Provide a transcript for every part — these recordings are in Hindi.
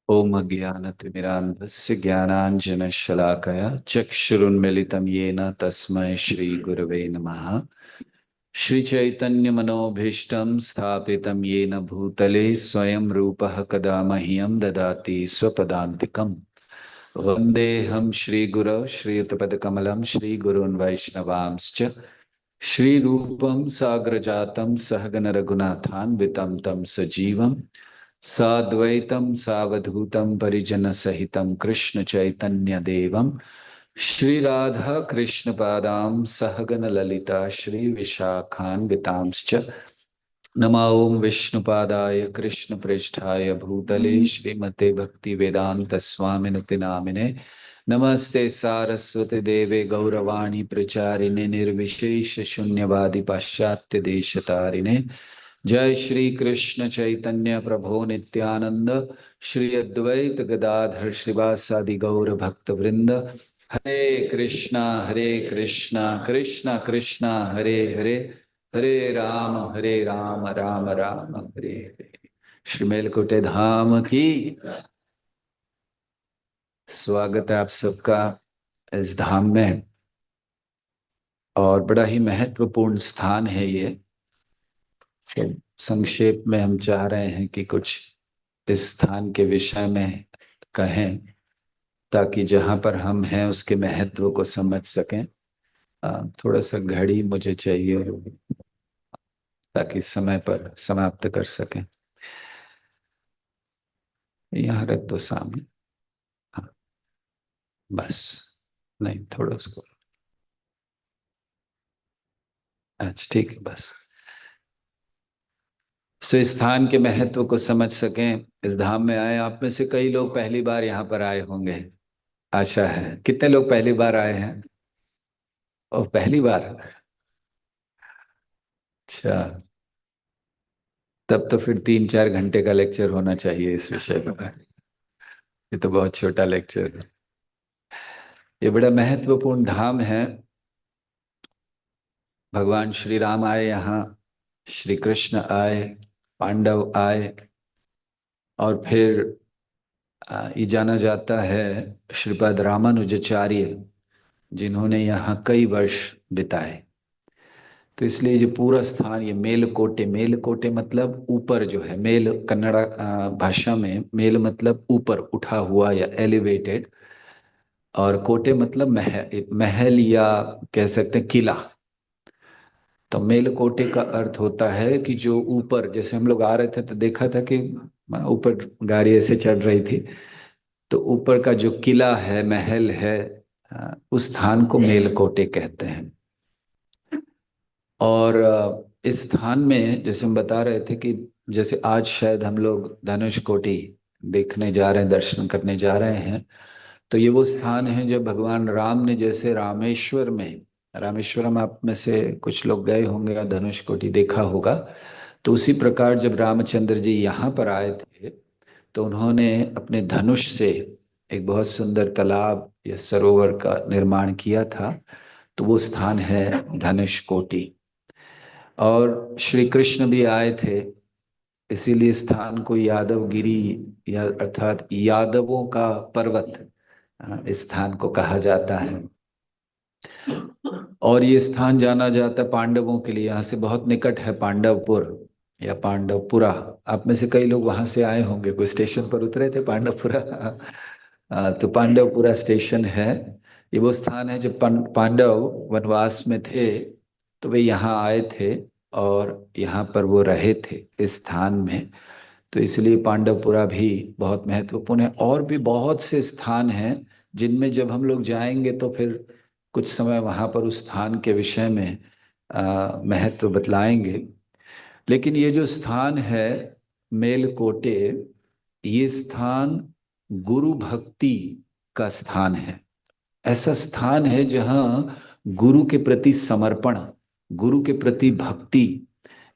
ओम अज्ञानतिमिरान्धस्य ज्ञानाञ्जनशलाकया चक्षुरुन्मिलितं येन तस्मै श्रीगुरवे नमः। श्रीचैतन्यमनोभीष्टं स्थापितं येन भूतले स्वयं रूपः कदा मह्यं ददाति स्वपदान्तिकम्। वन्देऽहं श्रीगुरौ श्रीयुतपदकमलं श्रीगुरून् वैष्णवांश्च श्रीरूपं साग्रजातं सहगण रघुनाथान्वितं तं सजीवं साद्वैतं सावधूतं परिजनसहितं कृष्ण चैतन्य देवं श्रीराधा कृष्ण पादां सहगण ललिता श्री विशाखान्वितांश्च नमो ओं विष्णुपादाय कृष्ण पृष्ठाय भूतले श्रीमते भक्ति वेदांत स्वामिनिति नामिने नमस्ते सारस्वती देवे गौरवाणी प्रचारिणे निर्विशेष शून्यवादी पाश्चात्य देशतारिणे जय श्री कृष्ण चैतन्य प्रभो नित्यानंद श्री अद्वैत गदाधर श्रीवासादि गौर भक्त वृंद हरे कृष्णा कृष्णा कृष्णा हरे हरे हरे राम राम राम हरे हरे। श्रीमेलकुटे धाम की स्वागत है आप सबका इस धाम में। और बड़ा ही महत्वपूर्ण स्थान है ये। तो संक्षेप में हम चाह रहे हैं कि कुछ इस स्थान के विषय में कहें, ताकि जहां पर हम हैं उसके महत्व को समझ सकें। थोड़ा सा घड़ी मुझे चाहिए ताकि समय पर समाप्त कर सकें। यहाँ रख दो सामने। हाँ, बस। नहीं, थोड़ा उसको। अच्छा, ठीक है, बस। सो इस स्थान के महत्व को समझ सकें, इस धाम में आए। आप में से कई लोग पहली बार यहाँ पर आए होंगे, आशा है। कितने लोग पहली बार आए हैं? और पहली बार? अच्छा, तब तो फिर 3-4 घंटे का लेक्चर होना चाहिए इस विषय पर। ये तो बहुत छोटा लेक्चर है। ये बड़ा महत्वपूर्ण धाम है। भगवान श्री राम आए यहाँ, श्री कृष्ण आए, पांडव आए, और फिर ये जाना जाता है श्रीपद रामानुजाचार्य जिन्होंने यहाँ कई वर्ष बिताए। तो इसलिए ये पूरा स्थान, ये मेलकोटे, मेलकोटे मतलब ऊपर जो है। मेल कन्नड़ा भाषा में मेल मतलब ऊपर, उठा हुआ या एलिवेटेड। और कोटे मतलब महल, महल या कह सकते हैं किला। तो मेलकोटे का अर्थ होता है कि जो ऊपर, जैसे हम लोग आ रहे थे तो देखा था कि ऊपर गाड़ी ऐसे चढ़ रही थी, तो ऊपर का जो किला है, महल है, उस स्थान को मेलकोटे कहते हैं। और इस स्थान में जैसे हम बता रहे थे कि जैसे आज शायद हम लोग धनुष कोटि देखने जा रहे हैं, दर्शन करने जा रहे हैं। तो ये वो स्थान है जब भगवान राम ने, जैसे रामेश्वर में, रामेश्वरम आप में से कुछ लोग गए होंगे या धनुष कोटि देखा होगा, तो उसी प्रकार जब रामचंद्र जी यहाँ पर आए थे तो उन्होंने अपने धनुष से एक बहुत सुंदर तालाब या सरोवर का निर्माण किया था। तो वो स्थान है धनुष कोटि। और श्री कृष्ण भी आए थे, इसीलिए स्थान को यादवगिरी, या अर्थात यादवों का पर्वत, इस स्थान को कहा जाता है। और ये स्थान जाना जाता है पांडवों के लिए। यहाँ से बहुत निकट है पांडवपुर या पांडवपुरा। आप में से कई लोग वहां से आए होंगे, कोई स्टेशन पर उतरे थे पांडवपुरा। तो पांडवपुरा स्टेशन है। ये वो स्थान है जब पांडव वनवास में थे तो वे यहाँ आए थे और यहाँ पर वो रहे थे इस स्थान में। तो इसलिए पांडवपुरा भी बहुत महत्वपूर्ण है। और भी बहुत से स्थान हैं जिनमें जब हम लोग जाएंगे तो फिर कुछ समय वहाँ पर उस स्थान के विषय में महत्व बतलाएंगे। लेकिन ये जो स्थान है मेलकोटे, ये स्थान गुरु भक्ति का स्थान है। ऐसा स्थान है जहाँ गुरु के प्रति समर्पण, गुरु के प्रति भक्ति,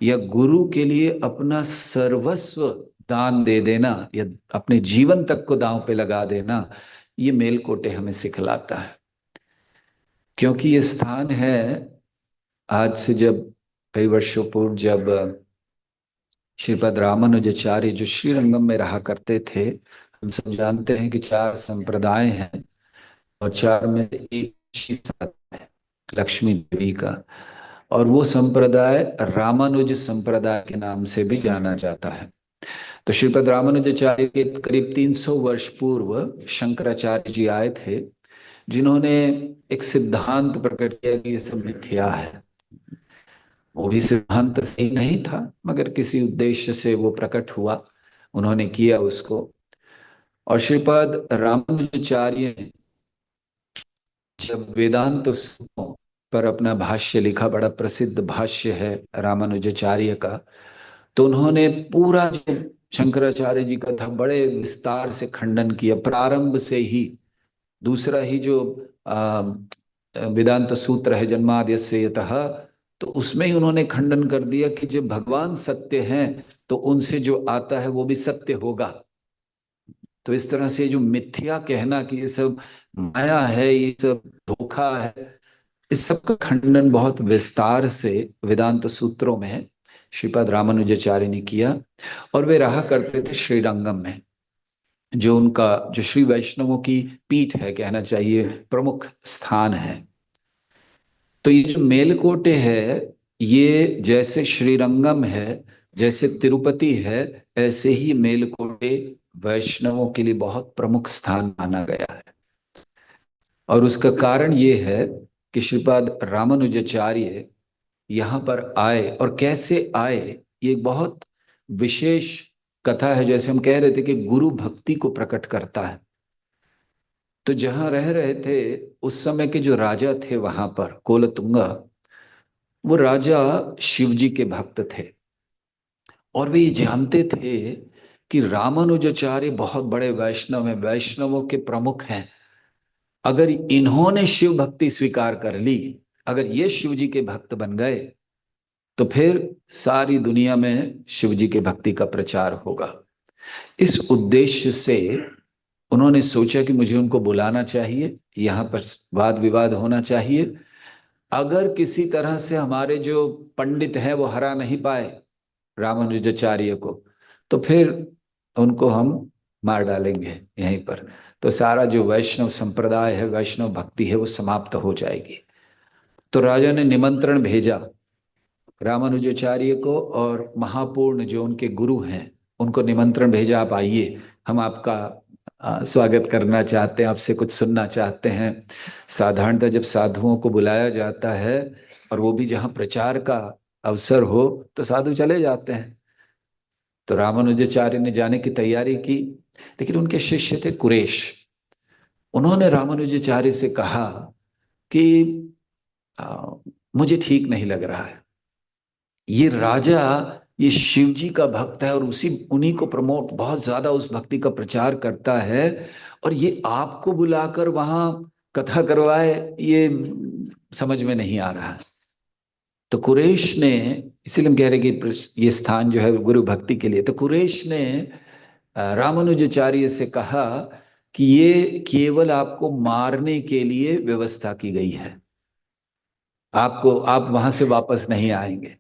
या गुरु के लिए अपना सर्वस्व दान दे देना, या अपने जीवन तक को दांव पे लगा देना, ये मेलकोटे हमें सिखलाता है। क्योंकि ये स्थान है, आज से जब कई वर्षों पूर्व जब श्रीपद रामानुजाचार्य जो श्रीरंगम में रहा करते थे, हम सब जानते हैं कि चार संप्रदाय हैं और चार में से एक ही संप्रदाय है, लक्ष्मी देवी का। और वो संप्रदाय रामानुज संप्रदाय के नाम से भी जाना जाता है। तो श्रीपद रामानुजाचार्य के करीब 300 वर्ष पूर्व शंकराचार्य जी आए थे, जिन्होंने एक सिद्धांत प्रकट किया कि ये सब मिथ्या है। वो भी सिद्धांत सही नहीं था, मगर किसी उद्देश्य से वो प्रकट हुआ, उन्होंने किया उसको। और श्रीपद रामानुजाचार्य ने जब वेदांत सूत्रों पर अपना भाष्य लिखा, बड़ा प्रसिद्ध भाष्य है रामानुजाचार्य का, तो उन्होंने पूरा जो शंकराचार्य जी का था बड़े विस्तार से खंडन किया, प्रारंभ से ही। दूसरा ही जो वेदांत सूत्र है जन्माद्यस्य यतः, तो उसमें ही उन्होंने खंडन कर दिया कि जब भगवान सत्य हैं तो उनसे जो आता है वो भी सत्य होगा। तो इस तरह से जो मिथ्या कहना कि ये सब माया है, ये सब धोखा है, इस सब का खंडन बहुत विस्तार से वेदांत सूत्रों में श्रीपद रामानुजाचार्य ने किया। और वे रहा करते थे श्रीरंगम में, जो उनका जो श्री वैष्णवों की पीठ है, कहना चाहिए प्रमुख स्थान है। तो ये जो मेलकोटे है, ये जैसे श्रीरंगम है, जैसे तिरुपति है, ऐसे ही मेलकोटे वैष्णवों के लिए बहुत प्रमुख स्थान माना गया है। और उसका कारण ये है कि श्रीपाद रामानुजाचार्य यहाँ पर आए, और कैसे आए, ये एक बहुत विशेष कथा है। जैसे हम कह रहे थे कि गुरु भक्ति को प्रकट करता है। तो जहां रह रहे थे उस समय के जो राजा थे वहां पर कोलतुंगा, वो राजा शिव जी के भक्त थे। और वे ये जानते थे कि रामानुजाचार्य बहुत बड़े वैष्णव हैं, वैष्णवों के प्रमुख हैं। अगर इन्होंने शिव भक्ति स्वीकार कर ली, अगर ये शिव जी के भक्त बन गए, तो फिर सारी दुनिया में शिव जी के भक्ति का प्रचार होगा। इस उद्देश्य से उन्होंने सोचा कि मुझे उनको बुलाना चाहिए, यहाँ पर वाद विवाद होना चाहिए। अगर किसी तरह से हमारे जो पंडित हैं वो हरा नहीं पाए रामानुजाचार्य को, तो फिर उनको हम मार डालेंगे यहीं पर। तो सारा जो वैष्णव संप्रदाय है, वैष्णव भक्ति है, वो समाप्त हो जाएगी। तो राजा ने निमंत्रण भेजा रामानुजाचार्य को, और महापूर्ण जो उनके गुरु हैं उनको निमंत्रण भेजा, आप आइए, हम आपका स्वागत करना चाहते हैं, आपसे कुछ सुनना चाहते हैं। साधारणतः जब साधुओं को बुलाया जाता है और वो भी जहाँ प्रचार का अवसर हो, तो साधु चले जाते हैं। तो रामानुजाचार्य ने जाने की तैयारी की, लेकिन उनके शिष्य थे कुरेश। उन्होंने रामानुजाचार्य से कहा कि आ, मुझे ठीक नहीं लग रहा है, ये राजा ये शिव जी का भक्त है और उसी उन्हीं को प्रमोट बहुत ज्यादा उस भक्ति का प्रचार करता है, और ये आपको बुलाकर वहां कथा करवाए, ये समझ में नहीं आ रहा है। तो कुरेश ने, इसीलिए हम कह रहे कि ये स्थान जो है गुरु भक्ति के लिए, तो कुरेश ने रामानुजाचार्य से कहा कि ये केवल आपको मारने के लिए व्यवस्था की गई है, आपको, आप वहां से वापस नहीं आएंगे।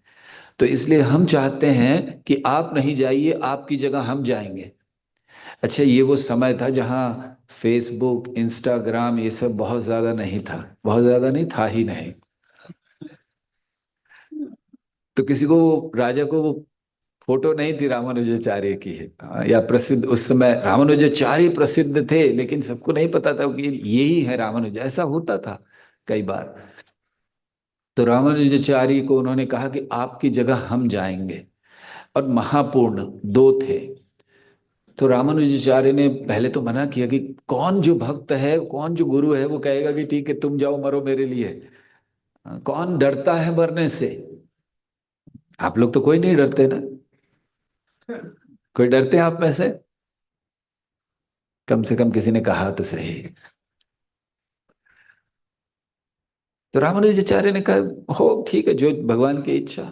तो इसलिए हम चाहते हैं कि आप नहीं जाइए, आपकी जगह हम जाएंगे। अच्छा, ये वो समय था जहाँ फेसबुक, इंस्टाग्राम, ये सब बहुत ज्यादा नहीं था, बहुत ज्यादा नहीं था ही नहीं। तो किसी को राजा को वो फोटो नहीं थी रामानुजाचार्य की है, या प्रसिद्ध, उस समय रामानुजाचार्य प्रसिद्ध थे, लेकिन सबको नहीं पता था कि यही है रामानुज, ऐसा होता था कई बार। तो रामानुजाचार्य को उन्होंने कहा कि आपकी जगह हम जाएंगे। और महापूर्ण दो थे। तो रामानुजाचार्य ने पहले तो मना किया कि कौन जो भक्त है, कौन जो गुरु है वो कहेगा कि ठीक है तुम जाओ मरो मेरे लिए। कौन डरता है मरने से? आप लोग तो कोई नहीं डरते ना? कोई डरते हैं आप में से? कम से कम किसी ने कहा तो सही। तो रामानुजाचार्य ने कहा हो ठीक है, जो भगवान की इच्छा।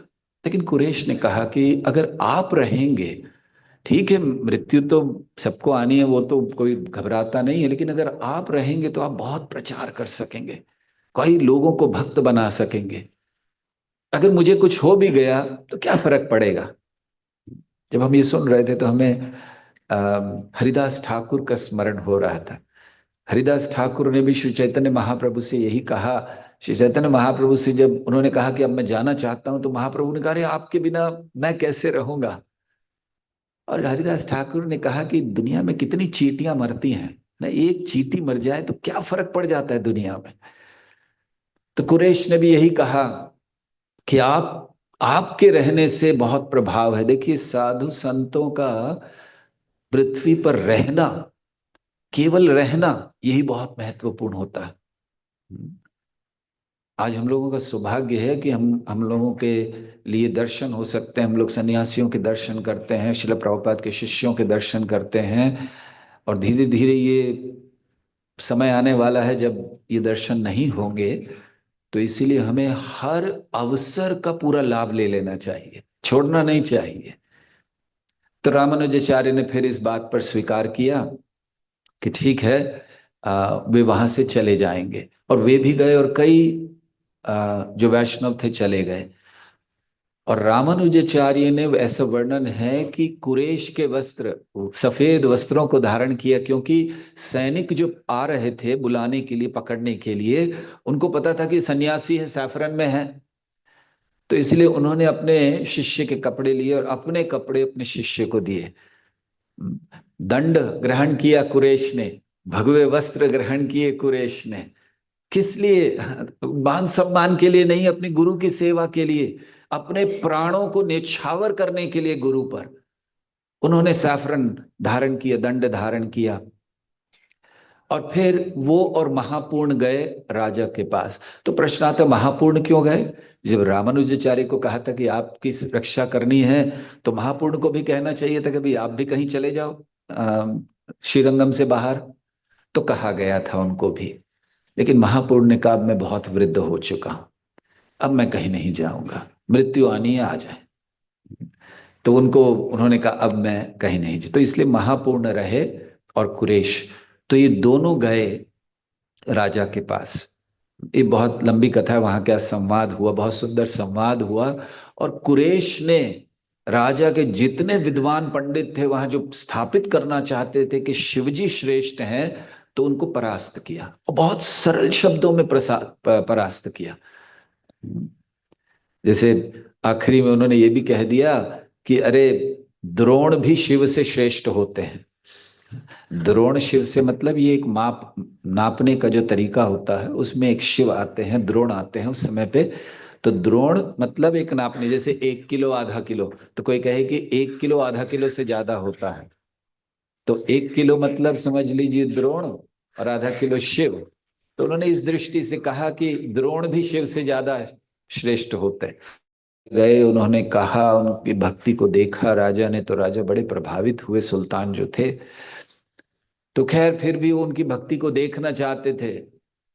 लेकिन कुरेश ने कहा कि अगर आप रहेंगे, ठीक है, मृत्यु तो सबको आनी है, वो तो कोई घबराता नहीं है, लेकिन अगर आप रहेंगे तो आप बहुत प्रचार कर सकेंगे, कई लोगों को भक्त बना सकेंगे। अगर मुझे कुछ हो भी गया तो क्या फर्क पड़ेगा? जब हम ये सुन रहे थे तो हमें हरिदास ठाकुर का स्मरण हो रहा था। हरिदास ठाकुर ने भी श्री चैतन्य महाप्रभु से यही कहा। श्री चैतन्य महाप्रभु से जब उन्होंने कहा कि अब मैं जाना चाहता हूं, तो महाप्रभु ने कहा, अरे आपके बिना मैं कैसे रहूंगा। और हरिदास ठाकुर ने कहा कि दुनिया में कितनी चींटियां मरती हैं ना, एक चींटी मर जाए तो क्या फर्क पड़ जाता है दुनिया में। तो कुरैश ने भी यही कहा कि आपके रहने से बहुत प्रभाव है। देखिए, साधु संतों का पृथ्वी पर रहना, केवल रहना, यही बहुत महत्वपूर्ण होता है। आज हम लोगों का सौभाग्य है कि हम लोगों के लिए दर्शन हो सकते हैं। हम लोग सन्यासियों के दर्शन करते हैं, शिल प्रभुपाद के शिष्यों के दर्शन करते हैं। और धीरे धीरे ये समय आने वाला है जब ये दर्शन नहीं होंगे। तो इसीलिए हमें हर अवसर का पूरा लाभ ले लेना चाहिए, छोड़ना नहीं चाहिए। तो रामानुजाचार्य ने फिर इस बात पर स्वीकार किया कि ठीक है, वे वहां से चले जाएंगे। और वे भी गए, और कई जो वैष्णव थे चले गए। और रामानुजाचार्य ने ऐसा वर्णन है कि कुरेश के वस्त्र, सफेद वस्त्रों को धारण किया, क्योंकि सैनिक जो आ रहे थे बुलाने के लिए, पकड़ने के लिए, उनको पता था कि सन्यासी है, सैफरन में है। तो इसलिए उन्होंने अपने शिष्य के कपड़े लिए और अपने कपड़े अपने शिष्य को दिए। दंड ग्रहण किया कुरेश ने, भगवे वस्त्र ग्रहण किए कुरेश ने। किस लिए? मान सम्मान के लिए नहीं, अपने गुरु की सेवा के लिए, अपने प्राणों को न्यौछावर करने के लिए गुरु पर उन्होंने सैफरन धारण किया, दंड धारण किया। और फिर वो और महापूर्ण गए राजा के पास। तो प्रश्न आता, महापूर्ण क्यों गए? जब रामानुजाचार्य को कहा था कि आपकी रक्षा करनी है, तो महापूर्ण को भी कहना चाहिए था कि भाई आप भी कहीं चले जाओ श्रीरंगम से बाहर। तो कहा गया था उनको भी। लेकिन महापूर्ण ने कहा, अब मैं बहुत वृद्ध हो चुका हूं, अब मैं कहीं नहीं जाऊंगा, मृत्यु आनी है, आ जाए। तो उनको उन्होंने कहा अब मैं कहीं नहीं जा, तो इसलिए महापूर्ण रहे और कुरेश। तो ये दोनों गए राजा के पास। ये बहुत लंबी कथा है, वहां क्या संवाद हुआ, बहुत सुंदर संवाद हुआ। और कुरेश ने राजा के जितने विद्वान पंडित थे वहां, जो स्थापित करना चाहते थे कि शिवजी श्रेष्ठ हैं, तो उनको परास्त किया, और बहुत सरल शब्दों में परास्त किया। जैसे आखिरी में उन्होंने ये भी कह दिया कि अरे, द्रोण भी शिव से श्रेष्ठ होते हैं। द्रोण शिव से मतलब ये एक माप, नापने का जो तरीका होता है, उसमें एक शिव आते हैं, द्रोण आते हैं उस समय पे। तो द्रोण मतलब एक नापने, जैसे 1 किलो आधा किलो, तो कोई कहे कि 1 किलो आधा किलो से ज्यादा होता है, तो 1 किलो मतलब समझ लीजिए द्रोण, और आधा किलो शिव। तो उन्होंने इस दृष्टि से कहा कि द्रोण भी शिव से ज्यादा श्रेष्ठ होते हैं। गए, उन्होंने कहा, उनकी भक्ति को देखा राजा ने, तो राजा बड़े प्रभावित हुए, सुल्तान जो थे। तो खैर फिर भी वो उनकी भक्ति को देखना चाहते थे।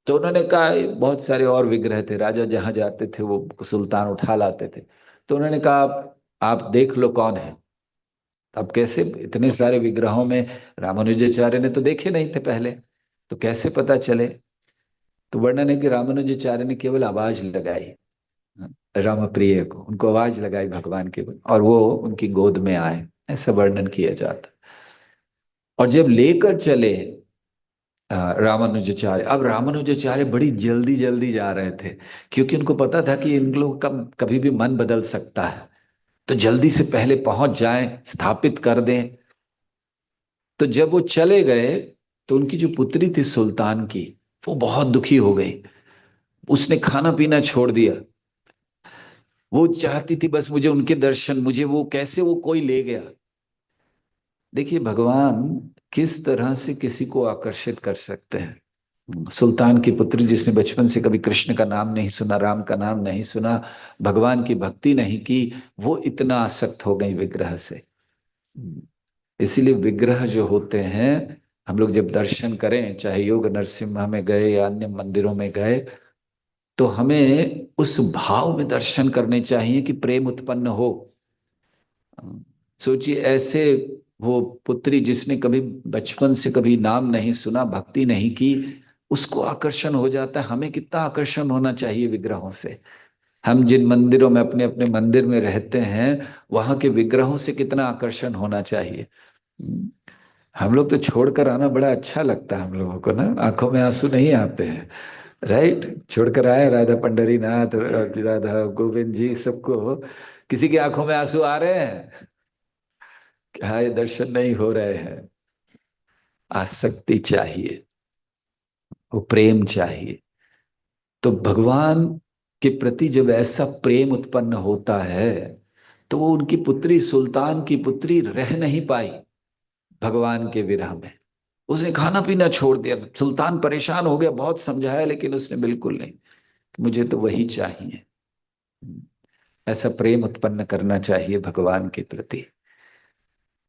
तो उन्होंने कहा, बहुत सारे और विग्रह थे, राजा जहां जाते थे वो सुल्तान उठा लाते थे। तो उन्होंने कहा, आप देख लो कौन है। अब कैसे इतने सारे विग्रहों में, रामानुजाचार्य ने तो देखे नहीं थे पहले, तो कैसे पता चले? तो वर्णन है कि रामानुजाचार्य ने केवल आवाज लगाई राम प्रिय को, उनको आवाज लगाई भगवान के, और वो उनकी गोद में आए, ऐसा वर्णन किया जाता। और जब लेकर चले रामानुजाचार्य, अब रामानुजाचार्य बड़ी जल्दी जल्दी जा रहे थे, क्योंकि उनको पता था कि इन लोगों का कभी भी मन बदल सकता है, तो जल्दी से पहले पहुंच जाएं, स्थापित कर दें। तो जब वो चले गए, तो उनकी जो पुत्री थी सुल्तान की, वो बहुत दुखी हो गई। उसने खाना पीना छोड़ दिया। वो चाहती थी बस मुझे उनके दर्शन, मुझे वो कैसे वो कोई ले गया। देखिए, भगवान किस तरह से किसी को आकर्षित कर सकते हैं। सुल्तान की पुत्री जिसने बचपन से कभी कृष्ण का नाम नहीं सुना, राम का नाम नहीं सुना, भगवान की भक्ति नहीं की, वो इतना आसक्त हो गई विग्रह से। इसीलिए विग्रह जो होते हैं, हम लोग जब दर्शन करें, चाहे योग नरसिम्हा में गए या अन्य मंदिरों में गए, तो हमें उस भाव में दर्शन करने चाहिए कि प्रेम उत्पन्न हो। सोचिए, ऐसे वो पुत्री जिसने कभी बचपन से कभी नाम नहीं सुना, भक्ति नहीं की, उसको आकर्षण हो जाता है। हमें कितना आकर्षण होना चाहिए विग्रहों से। हम जिन मंदिरों में, अपने अपने मंदिर में रहते हैं, वहां के विग्रहों से कितना आकर्षण होना चाहिए। हम लोग तो छोड़कर आना बड़ा अच्छा लगता है हम लोगों को ना, आंखों में आंसू नहीं आते हैं। राइट, छोड़कर आए राधा पंडरीनाथ, राधा गोविंद जी सबको, किसी की आंखों में आंसू आ रहे हैं? क्या ये दर्शन नहीं हो रहे हैं? आसक्ति चाहिए, वो प्रेम चाहिए। तो भगवान के प्रति जब ऐसा प्रेम उत्पन्न होता है, तो वो उनकी पुत्री सुल्तान की पुत्री रह नहीं पाई भगवान के विरह में। उसने खाना पीना छोड़ दिया। सुल्तान परेशान हो गया, बहुत समझाया लेकिन उसने बिल्कुल नहीं, मुझे तो वही चाहिए। ऐसा प्रेम उत्पन्न करना चाहिए भगवान के प्रति।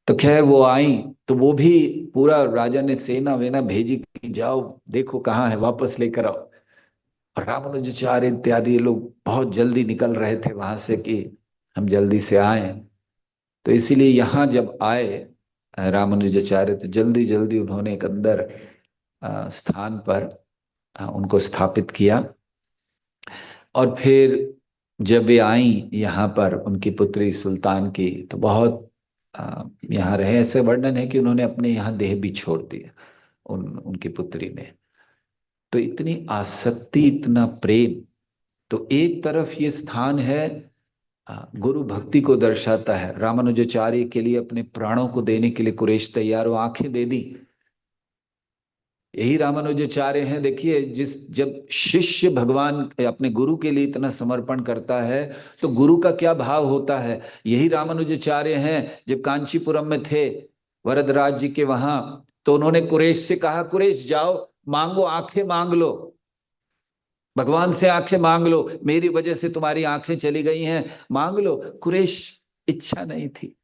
तो खैर वो आई, तो वो भी पूरा राजा ने सेना वेना भेजी कि जाओ देखो कहाँ है, वापस लेकर आओ। और रामानुजाचार्य इत्यादि लोग बहुत जल्दी निकल रहे थे वहां से कि हम जल्दी से आए। तो इसीलिए यहाँ जब आए रामानुजाचार्य, तो जल्दी जल्दी उन्होंने एक अंदर स्थान पर उनको स्थापित किया। और फिर जब वे आई यहाँ पर उनकी पुत्री सुल्तान की, तो बहुत यहाँ रहे। ऐसे वर्णन है कि उन्होंने अपने यहाँ देह भी छोड़ दिया उनकी पुत्री ने। तो इतनी आसक्ति, इतना प्रेम। तो एक तरफ ये स्थान है, गुरु भक्ति को दर्शाता है। रामानुजाचार्य के लिए अपने प्राणों को देने के लिए कुरेश तैयार हो, आंखें दे दी। यही रामानुजाचार्य हैं। देखिए, जिस जब शिष्य भगवान अपने गुरु के लिए इतना समर्पण करता है, तो गुरु का क्या भाव होता है। यही रामानुजाचार्य हैं। जब कांचीपुरम में थे वरदराज जी के वहां, तो उन्होंने कुरेश से कहा, कुरेश जाओ मांगो, आंखें मांग लो, भगवान से आंखें मांग लो, मेरी वजह से तुम्हारी आंखें चली गई हैं, मांग लो। कुरेश इच्छा नहीं थी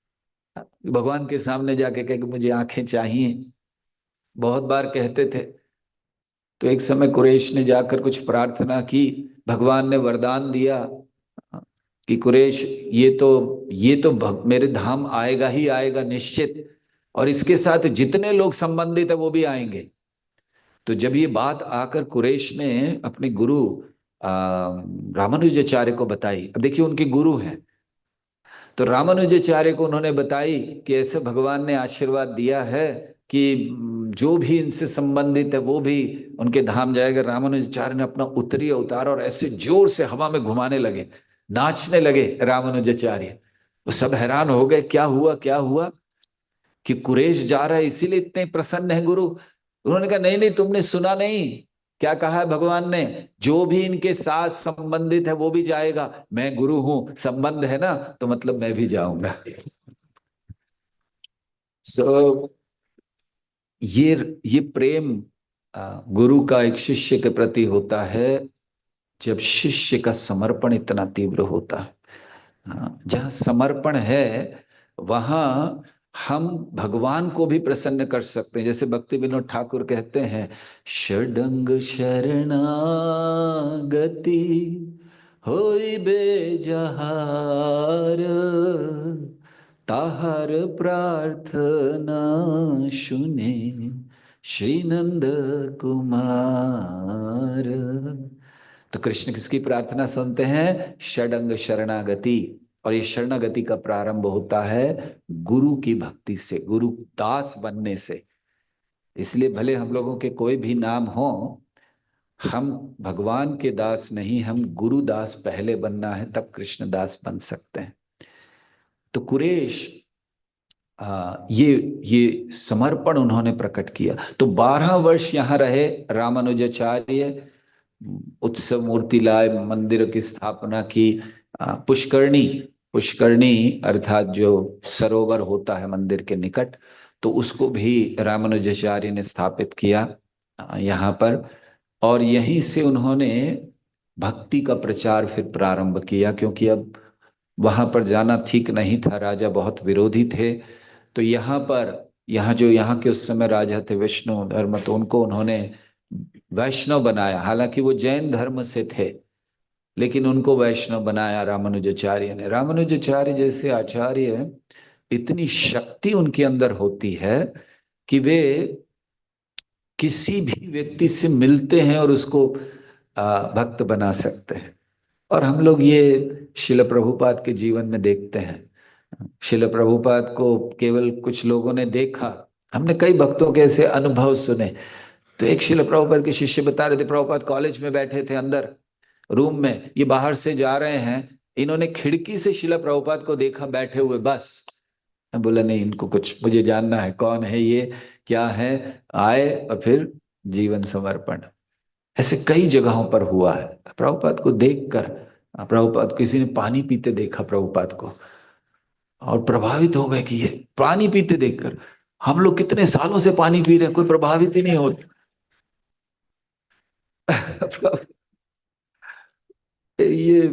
भगवान के सामने जाके कहे कि मुझे आंखें चाहिए, बहुत बार कहते थे। तो एक समय कुरैश ने जाकर कुछ प्रार्थना की, भगवान ने वरदान दिया कि कुरैश, ये तो मेरे धाम आएगा ही आएगा निश्चित, और इसके साथ जितने लोग संबंधित है वो भी आएंगे। तो जब ये बात आकर कुरैश ने अपने गुरु आ, रामानुजाचार्य को बताई, अब देखिए उनके गुरु हैं, तो रामानुजाचार्य को उन्होंने बताई कि ऐसे भगवान ने आशीर्वाद दिया है कि जो भी इनसे संबंधित है वो भी उनके धाम जाएगा। रामानुजाचार्य ने अपना उत्तरीय उतारा और ऐसे जोर से हवा में घुमाने लगे, नाचने लगे रामानुजाचार्य। वो सब हैरान हो गए, क्या हुआ क्या हुआ, कि कुरेश जा रहा है इसीलिए इतने प्रसन्न है गुरु। उन्होंने कहा नहीं नहीं, तुमने सुना नहीं, क्या कहा है भगवान ने, जो भी इनके साथ संबंधित है वो भी जाएगा। मैं गुरु हूं, संबंध है ना, तो मतलब मैं भी जाऊंगा। सो ये ये प्रेम गुरु का एक शिष्य के प्रति होता है, जब शिष्य का समर्पण इतना तीव्र होता है। जहाँ समर्पण है वहाँ हम भगवान को भी प्रसन्न कर सकते हैं। जैसे भक्ति विनोद ठाकुर कहते हैं, षडंग शरणागति होई बेजहार, ताहर प्रार्थना सुने श्री नंद कुमार। तो कृष्ण किसकी प्रार्थना सुनते हैं? षडंग शरणागति। और ये शरणागति का प्रारंभ होता है गुरु की भक्ति से, गुरु दास बनने से। इसलिए भले हम लोगों के कोई भी नाम हो, हम भगवान के दास नहीं, हम गुरु दास पहले बनना है, तब कृष्ण दास बन सकते हैं। तो कुरेश ये समर्पण उन्होंने प्रकट किया। तो 12 वर्ष यहाँ रहे रामानुजाचार्य, उत्सव मूर्ति लाए, मंदिर की स्थापना की। पुष्करणी, पुष्करणी अर्थात जो सरोवर होता है मंदिर के निकट, तो उसको भी रामानुजाचार्य ने स्थापित किया यहाँ पर। और यहीं से उन्होंने भक्ति का प्रचार फिर प्रारंभ किया, क्योंकि अब वहां पर जाना ठीक नहीं था, राजा बहुत विरोधी थे। तो यहाँ पर, यहाँ जो यहाँ के उस समय राजा थे विष्णु धर्म, तो उनको उन्होंने वैष्णव बनाया। हालांकि वो जैन धर्म से थे, लेकिन उनको वैष्णव बनाया रामानुजाचार्य ने। रामानुजाचार्य जैसे आचार्य, इतनी शक्ति उनके अंदर होती है कि वे किसी भी व्यक्ति से मिलते हैं और उसको भक्त बना सकते हैं। और हम लोग ये शिल प्रभुपाद के जीवन में देखते हैं। शिल प्रभुपाद को केवल कुछ लोगों ने देखा, हमने कई भक्तों के ऐसे अनुभव सुने। तो एक शिल प्रभुपाद के शिष्य बता रहे थे, प्रभुपाद कॉलेज में बैठे थे अंदर रूम में, ये बाहर से जा रहे हैं, इन्होंने खिड़की से शिला प्रभुपाद को देखा बैठे हुए, बस। मैं बोला नहीं, इनको कुछ मुझे जानना है, कौन है ये, क्या है। आए और फिर जीवन समर्पण। ऐसे कई जगहों पर हुआ है प्रभुपाद को देखकर। प्रभुपाद किसी ने पानी पीते देखा प्रभुपाद को, और प्रभावित हो गए कि ये पानी पीते देखकर, हम लोग कितने सालों से पानी पी रहे हैं, कोई प्रभावित ही नहीं होता। ये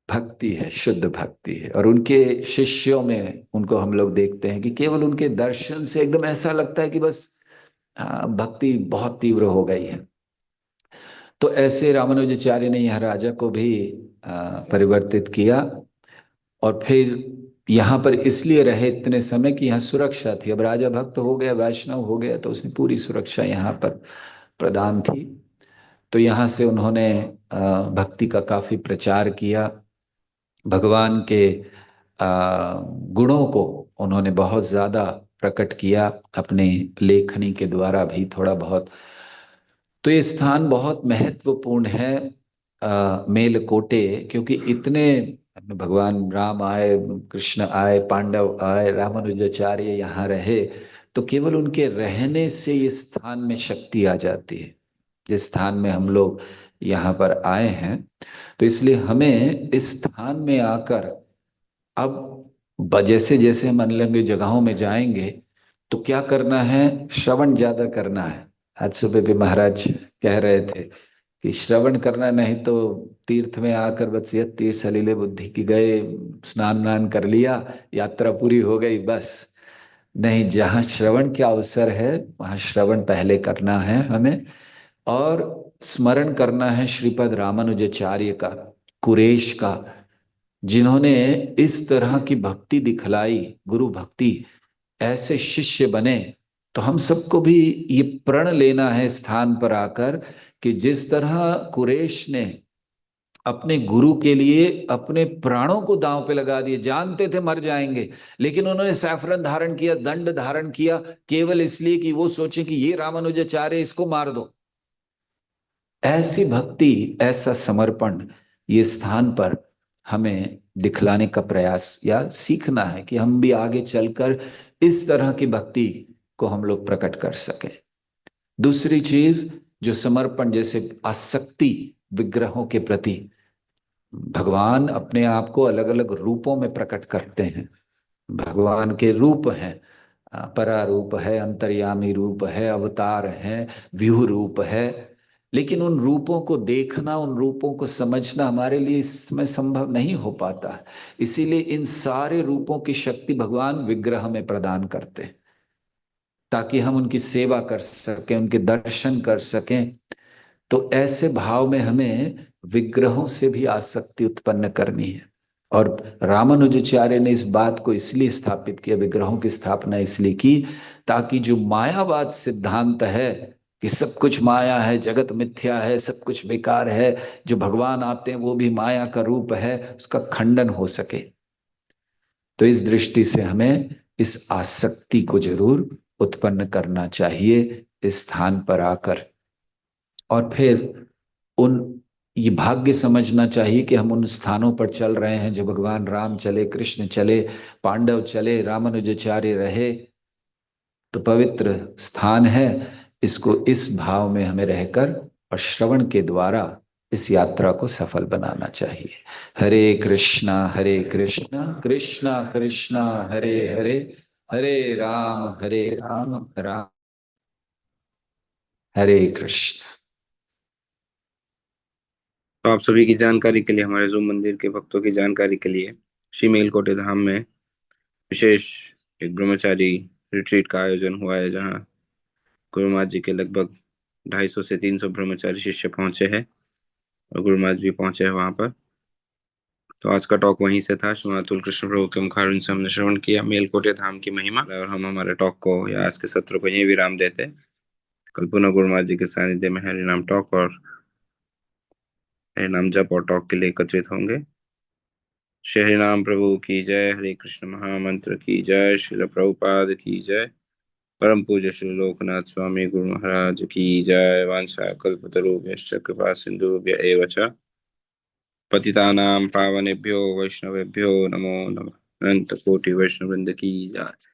भक्ति है, शुद्ध भक्ति है। और उनके शिष्यों में उनको हम लोग देखते हैं कि केवल उनके दर्शन से एकदम ऐसा लगता है कि बस भक्ति बहुत तीव्र हो गई है। तो ऐसे रामानुजाचार्य ने यह राजा को भी परिवर्तित किया। और फिर यहाँ पर इसलिए रहे इतने समय कि यहाँ सुरक्षा थी। अब राजा भक्त हो गया, वैष्णव हो गया, तो उसने पूरी सुरक्षा यहाँ पर प्रदान थी। तो यहाँ से उन्होंने भक्ति का काफी प्रचार किया। भगवान के गुणों को उन्होंने बहुत ज्यादा प्रकट किया अपने लेखनी के द्वारा भी थोड़ा बहुत। तो ये स्थान बहुत महत्वपूर्ण है मेलकोटे, क्योंकि इतने भगवान राम आए, कृष्ण आए, पांडव आए, रामानुजाचार्य यहाँ रहे, तो केवल उनके रहने से ये स्थान में शक्ति आ जाती है, जिस स्थान में हम लोग यहाँ पर आए हैं। तो इसलिए हमें इस स्थान में आकर अब जैसे जैसे हम अलग जगहों में जाएंगे, तो क्या करना है, श्रवण ज्यादा करना है। आज सुबह भी महाराज कह रहे थे कि श्रवण करना, नहीं तो तीर्थ में आकर बस ये तीर्थ सलीले बुद्धि की गए, स्नान वान कर लिया, यात्रा पूरी हो गई, बस। नहीं, जहाँ श्रवण के अवसर है वहाँ श्रवण पहले करना है हमें। और स्मरण करना है श्रीपद रामानुजाचार्य का, कुरेश का, जिन्होंने इस तरह की भक्ति दिखलाई, गुरु भक्ति, ऐसे शिष्य बने। तो हम सबको भी ये प्रण लेना है स्थान पर आकर कि जिस तरह कुरेश ने अपने गुरु के लिए अपने प्राणों को दांव पे लगा दिए, जानते थे मर जाएंगे, लेकिन उन्होंने सैफरन धारण किया, दंड धारण किया, केवल इसलिए कि वो सोचे कि ये रामानुजाचार्य, इसको मार दो। ऐसी भक्ति, ऐसा समर्पण, ये स्थान पर हमें दिखलाने का प्रयास या सीखना है कि हम भी आगे चलकर इस तरह की भक्ति को हम लोग प्रकट कर सके। दूसरी चीज जो समर्पण, जैसे आसक्ति विग्रहों के प्रति, भगवान अपने आप को अलग अलग रूपों में प्रकट करते हैं। भगवान के रूप हैं, परारूप है, अंतर्यामी रूप है, अवतार है, व्यूह रूप है। लेकिन उन रूपों को देखना, उन रूपों को समझना हमारे लिए इस समय संभव नहीं हो पाता है। इसीलिए इन सारे रूपों की शक्ति भगवान विग्रह में प्रदान करते हैं, ताकि हम उनकी सेवा कर सकें, उनके दर्शन कर सकें। तो ऐसे भाव में हमें विग्रहों से भी आसक्ति उत्पन्न करनी है। और रामानुजाचार्य ने इस बात को इसलिए स्थापित किया, विग्रहों की स्थापना इसलिए की, ताकि जो मायावाद सिद्धांत है कि सब कुछ माया है, जगत मिथ्या है, सब कुछ बेकार है, जो भगवान आते हैं वो भी माया का रूप है, उसका खंडन हो सके। तो इस दृष्टि से हमें इस आसक्ति को जरूर उत्पन्न करना चाहिए इस स्थान पर आकर। और फिर उन ये भाग्य समझना चाहिए कि हम उन स्थानों पर चल रहे हैं जो भगवान राम चले, कृष्ण चले, पांडव चले, रामानुजाचार्य रहे। तो पवित्र स्थान है, इसको इस भाव में हमें रहकर और श्रवण के द्वारा इस यात्रा को सफल बनाना चाहिए। हरे कृष्णा कृष्णा कृष्णा हरे हरे, हरे राम राम हरे कृष्ण। तो आप सभी की जानकारी के लिए, हमारे जूम मंदिर के भक्तों की जानकारी के लिए, श्री मेलकोटे धाम में विशेष एक ब्रह्मचारी रिट्रीट का आयोजन हुआ है, जहाँ गुरु महाराज जी के लगभग 250 से 300 ब्रह्मचारी शिष्य पहुंचे हैं और गुरु महाराज भी पहुंचे हैं वहां पर। तो आज का टॉक वहीं से था। श्रीमान अतुल कृष्ण प्रभु के मुखारविंद से हमने श्रवण किया मेलकोटे धाम की महिमा, और हम हमारे टॉक को या आज के सत्र को यहीं विराम देते हैं। कल पुनः गुरु महाराज जी के सानिध्य में हरिनाम टॉक और हरिनाम जप और टॉक के लिए एकत्रित होंगे। श्री हरिनाम प्रभु की जय, हरे कृष्ण महामंत्र की जय, श्रील प्रभुपाद की जय। परम पूज्य श्री लोकनाथ स्वामी गुरु महाराज की जय। वांछा कल्पतरुभ्यश्च कृपा सिंधुभ्य एव च पतितानां पावनेभ्यो वैष्णवेभ्यो नमो नमः। अनंत कोटि वैष्णव वृंद की जय।